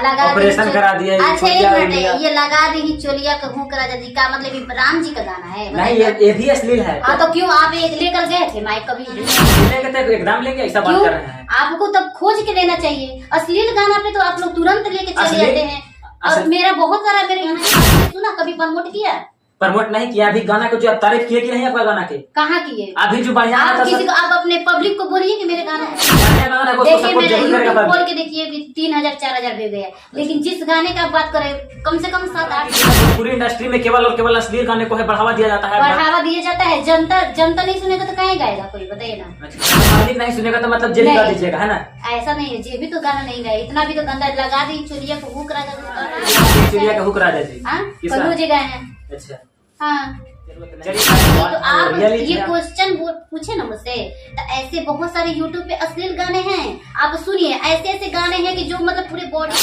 लगा ऑपरेशन करा दिया। अच्छा एक मिनट, ये लगा दी चोलिया कहूँ राजा जी का मतलब ये राम जी का गाना है? नहीं, ये भी अश्लील है। हाँ तो क्यों आप एक लेकर गए थे माइक कभी? लेके थे एकदम लेंगे, ऐसा बात कर रहे हैं। आपको तब खोज के लेना चाहिए। अश्लील गाना पे तो आप लोग तुरंत लेके चले जाते हैं। और मेरा बहुत सारा मेरे यहाँ सुना, कभी प्रमोट किया? प्रमोट नहीं किया। अभी गाना को जो आप तारीफ किए कि नहीं आपका गाना के? कहाँ किए? अभी जो बढ़िया आप किसी को, आप अपने पब्लिक को बोलिए कि मेरे गाना है। देखिए मेरे यूट्यूब खोल के देखिए 3000 4000 व्यू गया, लेकिन जिस गाने का आप बात करें कम से कम 7-8। पूरी इंडस्ट्री में केवल और केवल अश्लील गाने को है बढ़ावा दिया जाता है। बढ़ावा दिया जाता है। जनता नहीं सुनेगा तो कहीं गाएगा कोई, बताइए ना। पब्लिक नहीं सुनेगा तो मतलब जेल कर दीजिएगा, है ना? ऐसा नहीं है, जे भी तो गाना नहीं गाए, इतना भी तो गंदा लगा दी चोलिया को हुक राजा। चोलिया का हुक राजा जी कन्नू जी गाए हैं। अच्छा हाँ, तो आप ये क्वेश्चन पूछे ना मुझसे, तो ऐसे बहुत सारे यूट्यूब पे अश्लील गाने हैं, आप सुनिए। ऐसे ऐसे गाने हैं कि जो मतलब पूरे बॉडी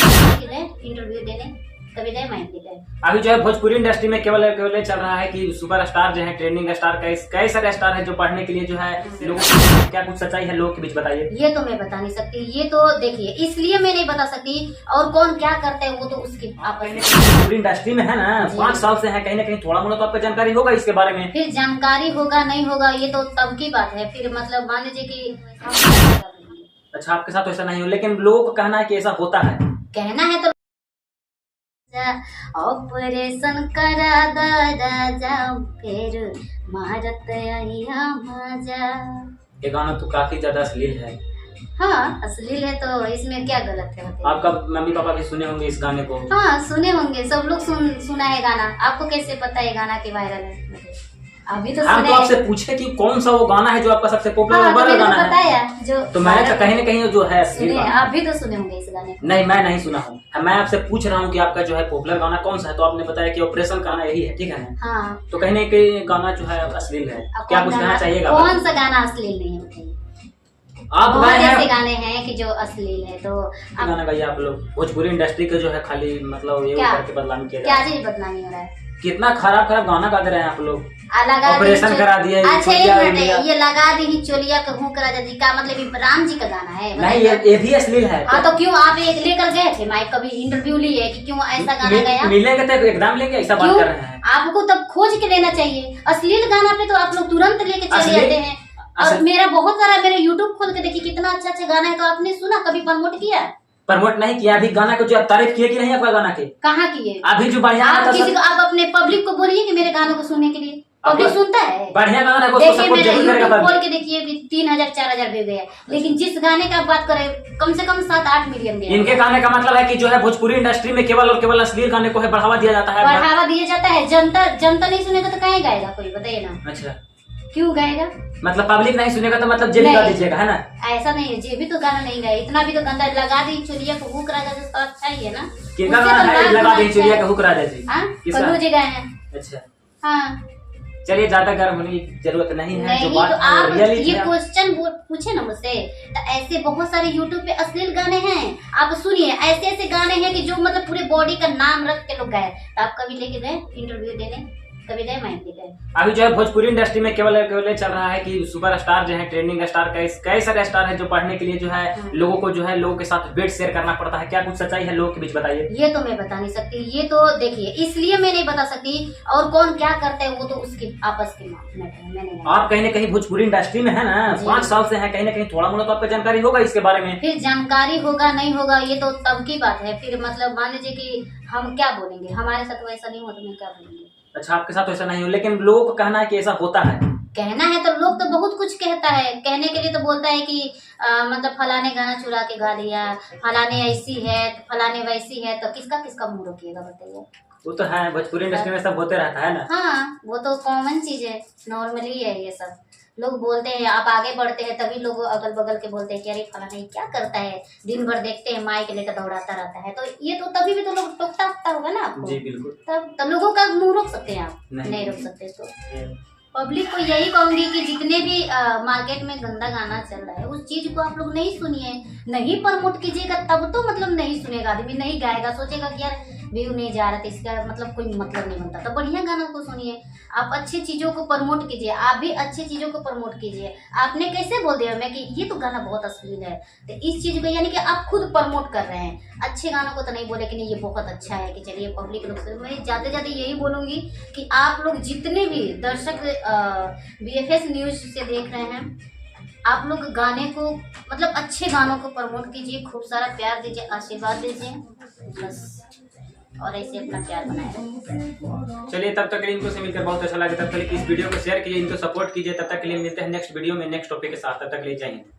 इंटरव्यू देने कभी गए, माइक पे गए। अभी जो है भोजपुरी इंडस्ट्री में केवल केवल चल रहा है कि सुपर स्टार जो है, ट्रेंडिंग स्टार, कई सारे स्टार है जो पढ़ने के लिए जो है लोगों को, क्या कुछ सच्चाई है लोगों के बीच, बताइए। ये तो मैं बता नहीं सकती, ये तो देखिए इसलिए मैं नहीं बता सकती। और कौन क्या करता है वो तो उसकी पूरी इंडस्ट्री में है ना, 5 साल से है, कहीं ना कहीं थोड़ा मोड़ा तो आपको जानकारी होगा इसके बारे में। फिर जानकारी होगा नहीं होगा ये तो तब की बात है। फिर मतलब मान लीजिए कि अच्छा आपके साथ ऐसा नहीं हो, लेकिन लोगों को कहना है कि ऐसा होता है। कहना है तो ऑपरेशन करा दादा फिर मारत आइया मजा। ये गाना तो काफी ज्यादा अश्लील है। हाँ अश्लील है तो इसमें क्या गलत है? आपका मम्मी पापा भी सुने होंगे इस गाने को? हाँ सुने होंगे, सब लोग सुना है गाना। आपको कैसे पता है गाना के वायरल है? अभी तो हम तो आपसे पूछे कि कौन सा वो गाना है जो आपका सबसे पॉपुलर गाना है, जो तो मैंने कहीं ना कहीं जो है आप भी तो सुने होंगे इस गाने को। नहीं, मैं नहीं सुना हूँ। मैं आपसे पूछ रहा हूँ कि आपका जो है पॉपुलर गाना कौन सा है, तो आपने बताया कि ऑपरेशन गाना यही है, ठीक है ना? हाँ तो कहीं ना कहीं गाना जो है अश्लील है। क्या कुछ कहना चाहिएगा? कौन सा गाना अश्लील नहीं है? आप बहुत ऐसे गाने हैं कि जो अश्लील है। तो गाना गाइए आप लोग। भोजपुरी इंडस्ट्री के जो है खाली मतलब ये करके बदनामी किया क्या चीज बदनामी हो रहा है? कितना खराब गाना गा दे रहे हैं आप लोग। ऑपरेशन करा दिया। अच्छा एक मिनट, ये लगा दी चोलिया कहूँ राजा जी का मतलब ये राम जी का गाना है? नहीं, ये भी अश्लील है। हाँ तो क्यों आप एक लेकर गए थे माइक कभी इंटरव्यू लिए कि क्यों ऐसा गाना गाया? मिलेंगे तो एकदम लेंगे, ऐसा बात कर रहे हैं। आपको तब खोज के लेना चाहिए। अश्लील गाना पे तो आप लोग तुरंत लेके चले जाते हैं। और मेरा बहुत सारा, मेरे यूट्यूब खोल के देखिए कितना अच्छा अच्छा गाना है, तो आपने सुना कभी प्रमोट किया? प्रमोट नहीं किया। अभी गाना को जो आप तारीफ किए कि नहीं आपका गाना के? कहाँ किए? अभी जो बढ़िया किसी को, आप अपने पब्लिक को बोलिए कि मेरे गानों को सुनने के लिए। पब्लिक सुनता है बढ़िया गाना को, देखिए मेरे यूट्यूब खोल के देखिए 3000 4000 व्यू गया, लेकिन जिस गाने का आप बात करें कम से कम 7-8 मिलियन गया। इनके गाने का मतलब है कि जो है भोजपुरी इंडस्ट्री में केवल और केवल अश्लील गाने को है बढ़ावा दिया जाता है। बढ़ावा दिया जाता है। जनता नहीं सुनेगा तो कहीं गाएगा कोई, बताइए ना। अच्छा क्यों गाएगा? मतलब पब्लिक नहीं सुनेगा तो मतलब जेल कर दीजिएगा, है ना? ऐसा नहीं है, जे भी तो गाना नहीं गाए, इतना भी तो गंदा लगा दी चोलिया को हुक राजा जी, तो अच्छा ही है ना। कितना गाना है लगा दी चोलिया का हुक राजा जी? कन्नू जी गाए हैं। अच्छा हाँ चलिए, ज्यादा गर्म होने की जरूरत नहीं है। नहीं, जो बात तो आप ये है क्वेश्चन पूछे ना मुझसे, तो ऐसे बहुत सारे यूट्यूब पे अश्लील गाने हैं, आप सुनिए। ऐसे ऐसे गाने हैं कि जो मतलब पूरे बॉडी का नाम रख के लोग गाए। तो आप कभी लेके गए इंटरव्यू देने, कभी गए माइक पे गए? अभी जो है भोजपुरी इंडस्ट्री में केवल केवल चल रहा है कि सुपर स्टार जो है, ट्रेंडिंग स्टार, कई सारे स्टार है जो पढ़ने के लिए जो है लोगों को जो है लोगों के साथ बेड शेयर करना पड़ता है। क्या कुछ सच्चाई है लोगों के बीच, बताइए। ये तो मैं बता नहीं सकती, ये तो देखिए इसलिए मैं नहीं बता सकती। और कौन क्या करता है वो तो उसकी आपस की मैंने। आप कहीं ना कहीं भोजपुरी इंडस्ट्री में है ना, 5 साल से है, कहीं ना कहीं थोड़ा मोड़ा तो आपको जानकारी होगा इसके बारे में। फिर जानकारी होगा नहीं होगा ये तो तब की बात है। फिर मतलब मान लीजिए कि हम क्या बोलेंगे, हमारे साथ वैसा नहीं हो तो मैं क्या बोलेंगे? अच्छा आपके साथ ऐसा नहीं हो, लेकिन लोगों को कहना है कि ऐसा होता है। कहना है तो लोग तो बहुत कुछ कहता है, कहने के लिए तो बोलता है कि मतलब फलाने गाना चुरा के गा दिया, फलाने ऐसी है, फलाने वैसी है, तो किसका किसका मुंह रोकिएगा, बताइए। वो तो है, भोजपुरी इंडस्ट्री में सब होते रहता है ना। हाँ वो तो कॉमन चीज है, नॉर्मली है ये सब। लोग बोलते हैं, आप आगे बढ़ते हैं तभी लोग अगल बगल के बोलते हैं कि अरे फलाना ये क्या करता है, दिन भर देखते हैं माइक लेकर दौड़ाता रहता है। तो ये तो तभी भी तो लोग टोकता उकता होगा ना आपको। जी बिल्कुल। तब लोगों का मुंह रोक सकते हैं आप? नहीं रोक सकते। तो पब्लिक को यही कहूंगी कि जितने भी मार्केट में गंदा गाना चल रहा है उस चीज को आप लोग नहीं सुनिए, नहीं प्रमोट कीजिएगा, तब तो मतलब नहीं सुनेगा आदमी, नहीं गाएगा, सोचेगा कि यार व्यू नहीं जा रहा, तो इसका मतलब कोई मतलब नहीं बनता। तो बढ़िया गाना को सुनिए, आप अच्छी चीज़ों को प्रमोट कीजिए, आप भी अच्छी चीज़ों को प्रमोट कीजिए। आपने कैसे बोल दिया मैं कि ये तो गाना बहुत अश्लील है, तो इस चीज़ को यानी कि आप खुद प्रमोट कर रहे हैं। अच्छे गानों को तो नहीं बोले कि नहीं ये बहुत अच्छा है, कि चलिए पब्लिक लोग से। मैं ज़्यादा ज़्यादा यही बोलूँगी कि आप लोग जितने भी दर्शक BFS न्यूज़ से देख रहे हैं, आप लोग गाने को मतलब अच्छे गानों को प्रमोट कीजिए, खूब सारा प्यार दीजिए, आशीर्वाद दीजिए बस, और ऐसे अपना प्यार बनाए रखें। चलिए, तब तक के लिए इनको से मिलकर बहुत अच्छा लगा। तब तक के लिए इस वीडियो को शेयर कीजिए, इनको सपोर्ट कीजिए। तब तक के लिए मिलते हैं नेक्स्ट वीडियो में नेक्स्ट टॉपिक के साथ। तब तक के लिए जय हिंद।